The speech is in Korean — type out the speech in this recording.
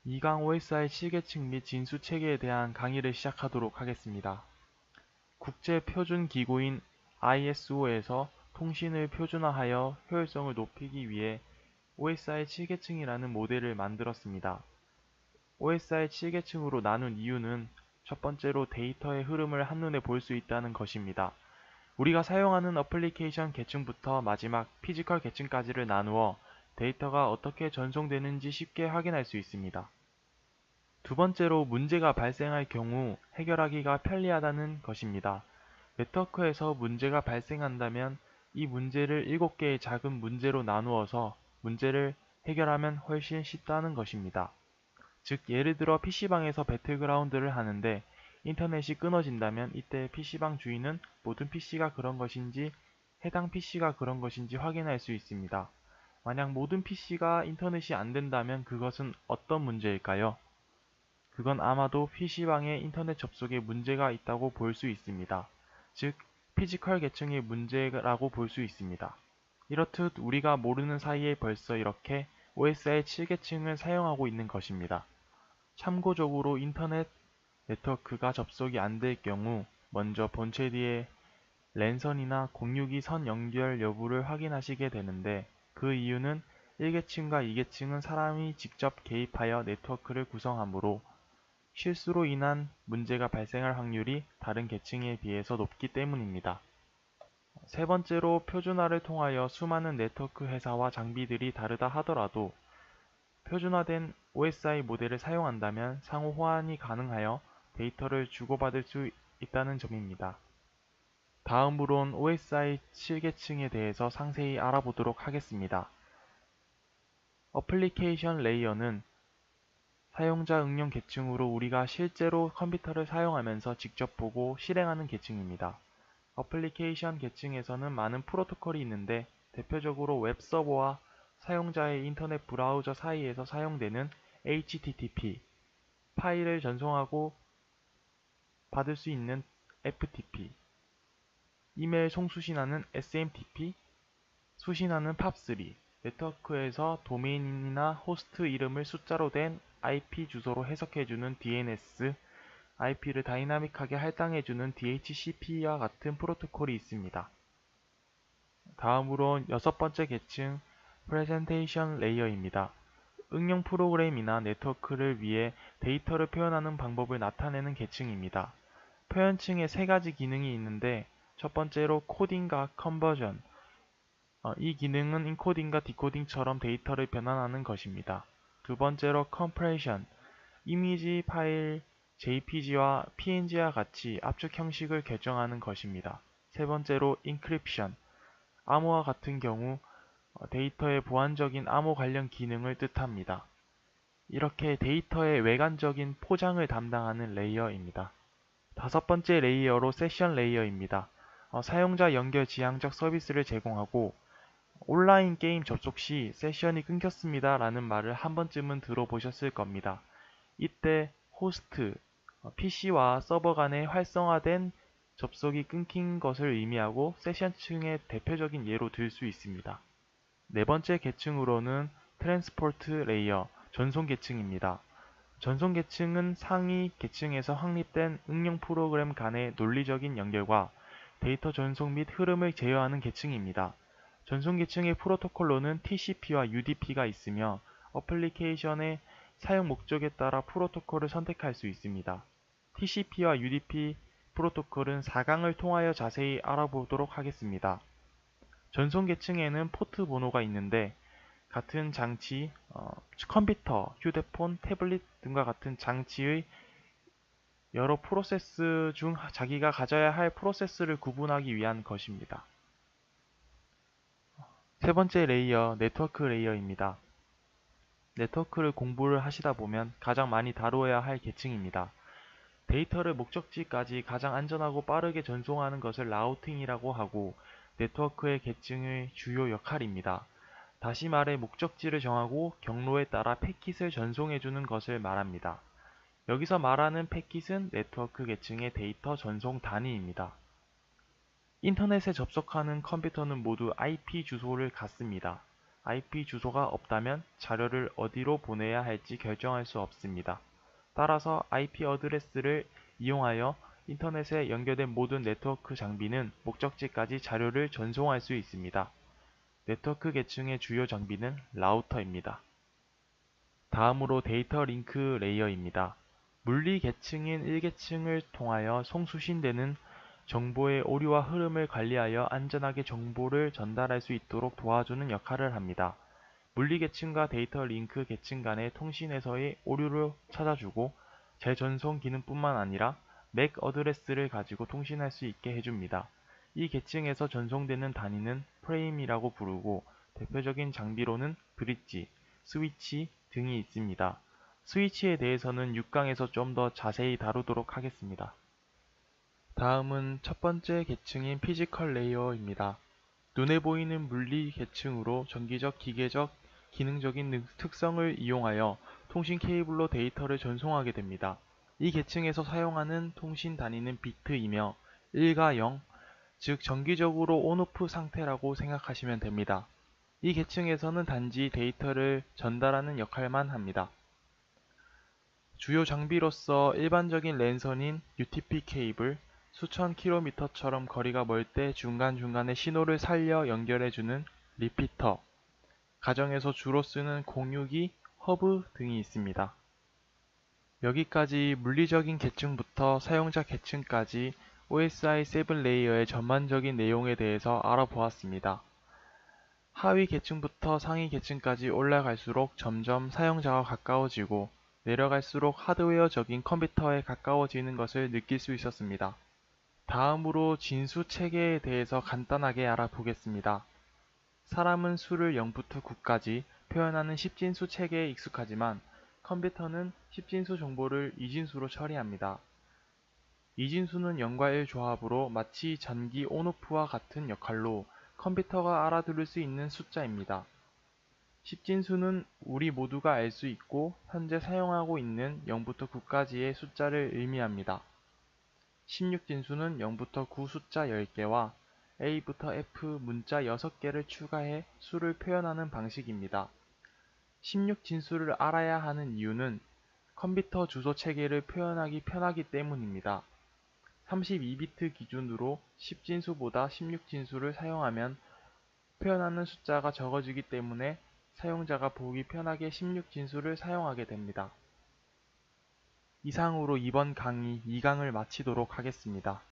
2강 OSI 7계층 및 진수체계에 대한 강의를 시작하도록 하겠습니다. 국제표준기구인 ISO에서 통신을 표준화하여 효율성을 높이기 위해 OSI 7계층이라는 모델을 만들었습니다. OSI 7계층으로 나눈 이유는 첫 번째로 데이터의 흐름을 한눈에 볼 수 있다는 것입니다. 우리가 사용하는 어플리케이션 계층부터 마지막 피지컬 계층까지를 나누어 데이터가 어떻게 전송되는지 쉽게 확인할 수 있습니다. 두 번째로 문제가 발생할 경우 해결하기가 편리하다는 것입니다. 네트워크에서 문제가 발생한다면 이 문제를 7개의 작은 문제로 나누어서 문제를 해결하면 훨씬 쉽다는 것입니다. 즉 예를 들어 PC방에서 배틀그라운드를 하는데 인터넷이 끊어진다면 이때 PC방 주인은 모든 PC가 그런 것인지 해당 PC가 그런 것인지 확인할 수 있습니다. 만약 모든 PC가 인터넷이 안 된다면 그것은 어떤 문제일까요? 그건 아마도 PC방의 인터넷 접속에 문제가 있다고 볼 수 있습니다. 즉, 피지컬 계층의 문제라고 볼 수 있습니다. 이렇듯 우리가 모르는 사이에 벌써 이렇게 OSI 7계층을 사용하고 있는 것입니다. 참고적으로 인터넷 네트워크가 접속이 안 될 경우 먼저 본체 뒤에 랜선이나 062 선 연결 여부를 확인하시게 되는데 그 이유는 1계층과 2계층은 사람이 직접 개입하여 네트워크를 구성하므로 실수로 인한 문제가 발생할 확률이 다른 계층에 비해서 높기 때문입니다. 세 번째로 표준화를 통하여 수많은 네트워크 회사와 장비들이 다르다 하더라도 표준화된 OSI 모델을 사용한다면 상호 호환이 가능하여 데이터를 주고받을 수 있다는 점입니다. 다음으론 OSI 7계층에 대해서 상세히 알아보도록 하겠습니다. 어플리케이션 레이어는 사용자 응용 계층으로 우리가 실제로 컴퓨터를 사용하면서 직접 보고 실행하는 계층입니다. 어플리케이션 계층에서는 많은 프로토콜이 있는데 대표적으로 웹서버와 사용자의 인터넷 브라우저 사이에서 사용되는 HTTP, 파일을 전송하고 받을 수 있는 FTP, 이메일 송수신하는 SMTP, 수신하는 POP3, 네트워크에서 도메인이나 호스트 이름을 숫자로 된 IP 주소로 해석해주는 DNS, IP를 다이나믹하게 할당해주는 DHCP와 같은 프로토콜이 있습니다. 다음으론 여섯 번째 계층 프레젠테이션 레이어입니다. 응용 프로그램이나 네트워크를 위해 데이터를 표현하는 방법을 나타내는 계층입니다. 표현층에 세 가지 기능이 있는데 첫 번째로 코딩과 컨버전, 이 기능은 인코딩과 디코딩처럼 데이터를 변환하는 것입니다. 두 번째로 컴프레션, 이미지 파일 JPG와 PNG와 같이 압축 형식을 결정하는 것입니다. 세 번째로 인크립션, 암호와 같은 경우 데이터의 보안적인 암호 관련 기능을 뜻합니다. 이렇게 데이터의 외관적인 포장을 담당하는 레이어입니다. 다섯 번째 레이어로 세션 레이어입니다. 사용자 연결 지향적 서비스를 제공하고 온라인 게임 접속 시 세션이 끊겼습니다 라는 말을 한 번쯤은 들어보셨을 겁니다. 이때 호스트, PC와 서버 간의 활성화된 접속이 끊긴 것을 의미하고 세션층의 대표적인 예로 들 수 있습니다. 네 번째 계층으로는 트랜스포트 레이어, 전송 계층입니다. 전송 계층은 상위 계층에서 확립된 응용 프로그램 간의 논리적인 연결과 데이터 전송 및 흐름을 제어하는 계층입니다. 전송 계층의 프로토콜로는 TCP와 UDP가 있으며 어플리케이션의 사용 목적에 따라 프로토콜을 선택할 수 있습니다. TCP와 UDP 프로토콜은 4강을 통하여 자세히 알아보도록 하겠습니다. 전송 계층에는 포트 번호가 있는데 같은 장치, 컴퓨터, 휴대폰, 태블릿 등과 같은 장치의 여러 프로세스 중 자기가 가져야 할 프로세스를 구분하기 위한 것입니다. 세 번째 레이어, 네트워크 레이어입니다. 네트워크를 공부를 하시다 보면 가장 많이 다루어야 할 계층입니다. 데이터를 목적지까지 가장 안전하고 빠르게 전송하는 것을 라우팅이라고 하고 네트워크의 계층의 주요 역할입니다. 다시 말해 목적지를 정하고 경로에 따라 패킷을 전송해주는 것을 말합니다. 여기서 말하는 패킷은 네트워크 계층의 데이터 전송 단위입니다. 인터넷에 접속하는 컴퓨터는 모두 IP 주소를 갖습니다. IP 주소가 없다면 자료를 어디로 보내야 할지 결정할 수 없습니다. 따라서 IP 어드레스를 이용하여 인터넷에 연결된 모든 네트워크 장비는 목적지까지 자료를 전송할 수 있습니다. 네트워크 계층의 주요 장비는 라우터입니다. 다음으로 데이터 링크 레이어입니다. 물리 계층인 1계층을 통하여 송수신되는 정보의 오류와 흐름을 관리하여 안전하게 정보를 전달할 수 있도록 도와주는 역할을 합니다. 물리 계층과 데이터 링크 계층 간의 통신에서의 오류를 찾아주고 재전송 기능뿐만 아니라 맥 어드레스를 가지고 통신할 수 있게 해줍니다. 이 계층에서 전송되는 단위는 프레임이라고 부르고 대표적인 장비로는 브릿지, 스위치 등이 있습니다. 스위치에 대해서는 6강에서 좀 더 자세히 다루도록 하겠습니다. 다음은 첫 번째 계층인 피지컬 레이어입니다. 눈에 보이는 물리 계층으로 전기적, 기계적, 기능적인 특성을 이용하여 통신 케이블로 데이터를 전송하게 됩니다. 이 계층에서 사용하는 통신 단위는 비트이며 1과 0, 즉 정기적으로 온오프 상태라고 생각하시면 됩니다. 이 계층에서는 단지 데이터를 전달하는 역할만 합니다. 주요 장비로서 일반적인 랜선인 UTP 케이블, 수천 킬로미터처럼 거리가 멀 때 중간중간에 신호를 살려 연결해주는 리피터, 가정에서 주로 쓰는 공유기, 허브 등이 있습니다. 여기까지 물리적인 계층부터 사용자 계층까지 OSI 7 레이어의 전반적인 내용에 대해서 알아보았습니다. 하위 계층부터 상위 계층까지 올라갈수록 점점 사용자와 가까워지고 내려갈수록 하드웨어적인 컴퓨터에 가까워지는 것을 느낄 수 있었습니다. 다음으로 진수 체계에 대해서 간단하게 알아보겠습니다. 사람은 수를 0부터 9까지 표현하는 십진수 체계에 익숙하지만 컴퓨터는 십진수 정보를 이진수로 처리합니다. 이진수는 0과 1 조합으로 마치 전기 온오프와 같은 역할로 컴퓨터가 알아들을 수 있는 숫자입니다. 십진수는 우리 모두가 알 수 있고 현재 사용하고 있는 0부터 9까지의 숫자를 의미합니다. 16진수는 0부터 9 숫자 10개와 A부터 F 문자 6개를 추가해 수를 표현하는 방식입니다. 16진수를 알아야 하는 이유는 컴퓨터 주소 체계를 표현하기 편하기 때문입니다. 32비트 기준으로 10진수보다 16진수를 사용하면 표현하는 숫자가 적어지기 때문에 사용자가 보기 편하게 16진수를 사용하게 됩니다. 이상으로 이번 강의 2강을 마치도록 하겠습니다.